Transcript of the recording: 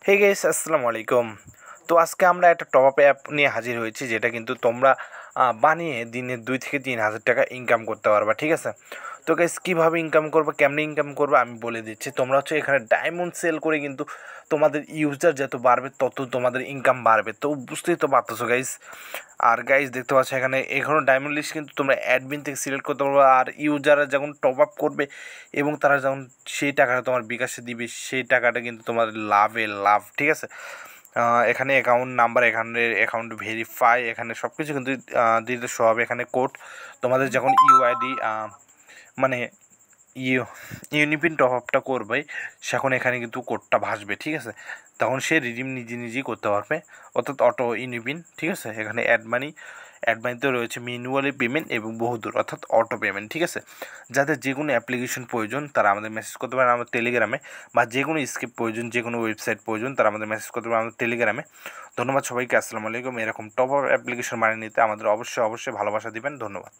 Hey guys, আসসালামু আলাইকুম। তো আজকে আমরা একটা টপ আপ অ্যাপ নিয়ে হাজির হয়েছি, যেটা কিন্তু তোমরা বানিয়ে দিনে 2 থেকে 3 হাজার টাকা ইনকাম করতে পারবা, ঠিক আছে? তো গাইস, কীভাবে ইনকাম করবা, কেমনে ইনকাম করবা আমি বলে দিচ্ছি। তোমরা হচ্ছে এখানে ডায়মন্ড সেল করে কিন্তু তোমাদের ইউজার যত বাড়বে তত তোমাদের ইনকাম বাড়বে। তো বুঝতেই তো পারতেছো গাইস। আর গাইস, দেখতে পাচ্ছ এখানে ডায়মন্ড লিস্ট কিন্তু তোমরা অ্যাডমিন থেকে সিলেক্ট করতে পারবে। আর ইউজাররা যখন টপ আপ করবে এবং তারা যখন সেই টাকাটা তোমার বিকাশে দিবে, সেই টাকাটা কিন্তু তোমার লাভ, ঠিক আছে? এখানে অ্যাকাউন্ট নাম্বার, এখানে অ্যাকাউন্ট ভেরিফাই, এখানে সব কিছু কিন্তু দিতে শো হবে। এখানে কোড তোমাদের যখন ইউআইডি মানে ইউনিপিন টপ আপটা করবে, সেখন এখানে কিন্তু কোডটা ভাসবে, ঠিক আছে? তখন সে রিডিম নিজেই করতে পারবে, অর্থাৎ অটো ইউনিপিন, ঠিক আছে? এখানে অ্যাডমানিতে রয়েছে ম্যানুয়ালি পেমেন্ট এবং বহুদূর অর্থাৎ অটো পেমেন্ট, ঠিক আছে? যাদের যে কোনো অ্যাপ্লিকেশন প্রয়োজন তারা আমাদের মেসেজ করতে পারেন আমার টেলিগ্রামে, বা যে কোনো স্কিপ প্রয়োজন, যে কোনো ওয়েবসাইট প্রয়োজন তারা আমাদের মেসেজ করতে পারেন আমাদের টেলিগ্রামে। ধন্যবাদ সবাইকে, আসসালামু আলাইকুম। এরকম টপ আপ অ্যাপ্লিকেশন বানিয়ে নিতে আমাদের অবশ্যই ভালোবাসা দিবেন। ধন্যবাদ।